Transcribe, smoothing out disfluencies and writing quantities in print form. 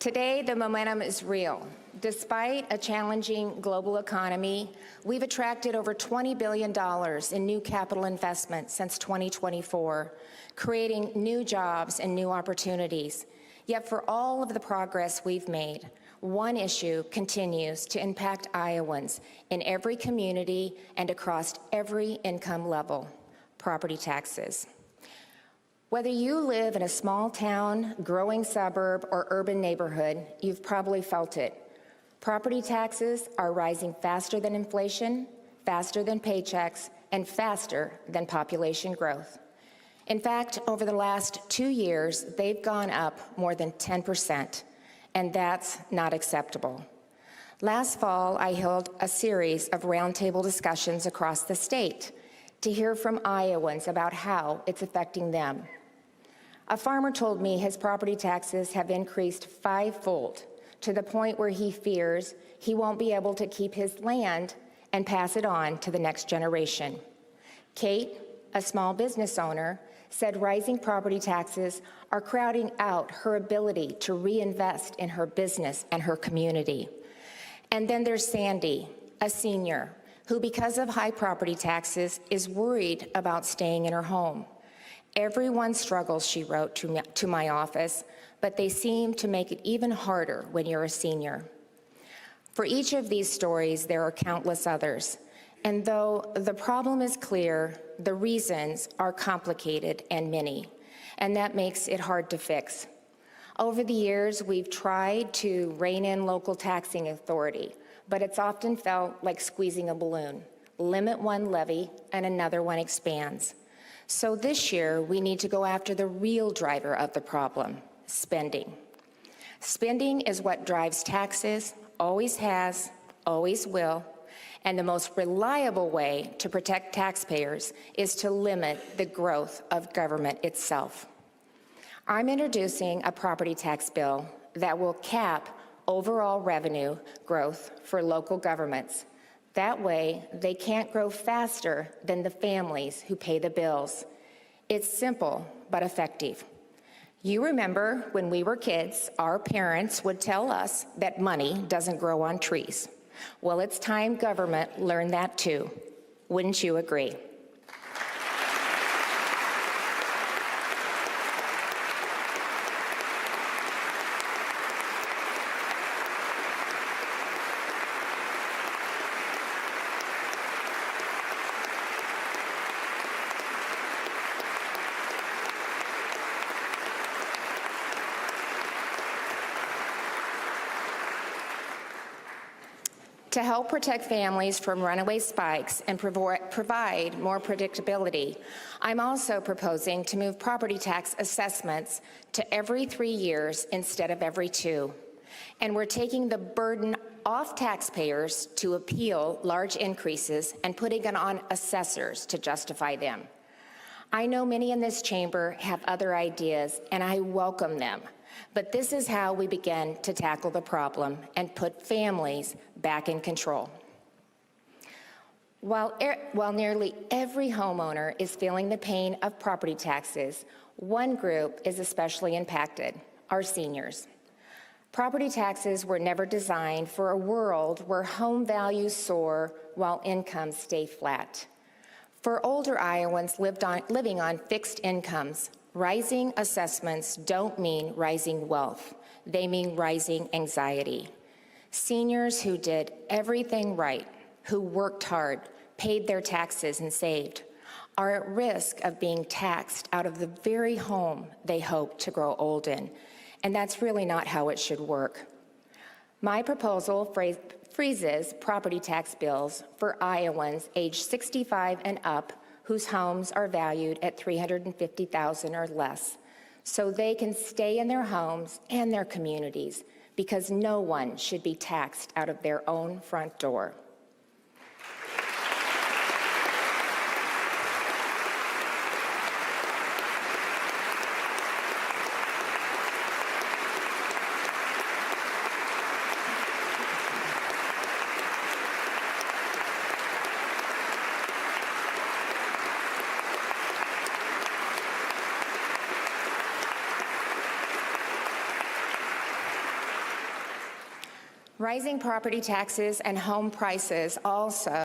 Today, the momentum is real. Despite a challenging global economy, we've attracted over $20 billion in new capital investment since 2024, creating new jobs and new opportunities. Yet for all of the progress we've made, one issue continues to impact Iowans in every community and across every income level: property taxes. Whether you live in a small town, growing suburb, or urban neighborhood, you've probably felt it. Property taxes are rising faster than inflation, faster than paychecks, and faster than population growth. In fact, over the last 2 years, they've gone up more than 10%, and that's not acceptable. Last fall, I held a series of roundtable discussions across the state to hear from Iowans about how it's affecting them. A farmer told me his property taxes have increased 5-fold, to the point where he fears he won't be able to keep his land and pass it on to the next generation. Kate, a small business owner, said rising property taxes are crowding out her ability to reinvest in her business and her community. And then there's Sandy, a senior, who, because of high property taxes, is worried about staying in her home. Everyone struggles, she wrote to my office, but they seem to make it even harder when you're a senior. For each of these stories, there are countless others. And though the problem is clear, the reasons are complicated and many, and that makes it hard to fix. Over the years, we've tried to rein in local taxing authority, but it's often felt like squeezing a balloon. Limit one levy and another one expands. So this year, we need to go after the real driver of the problem: spending. Spending is what drives taxes, always has, always will, and the most reliable way to protect taxpayers is to limit the growth of government itself. I'm introducing a property tax bill that will cap overall revenue growth for local governments. That way, they can't grow faster than the families who pay the bills. It's simple but effective. You remember when we were kids, our parents would tell us that money doesn't grow on trees. Well, it's time government learned that too. Wouldn't you agree? To help protect families from runaway spikes and provide more predictability, I'm also proposing to move property tax assessments to every 3 years instead of every 2. And we're taking the burden off taxpayers to appeal large increases and putting it on assessors to justify them. I know many in this chamber have other ideas, and I welcome them. But this is how we begin to tackle the problem and put families back in control. While nearly every homeowner is feeling the pain of property taxes, one group is especially impacted: our seniors. Property taxes were never designed for a world where home values soar while incomes stay flat. For older Iowans living on fixed incomes, rising assessments don't mean rising wealth. They mean rising anxiety. Seniors who did everything right, who worked hard, paid their taxes, and saved, are at risk of being taxed out of the very home they hope to grow old in. And that's really not how it should work. My proposal freezes property tax bills for Iowans aged 65 and up whose homes are valued at $350,000 or less, so they can stay in their homes and their communities, because no one should be taxed out of their own front door. Rising property taxes and home prices also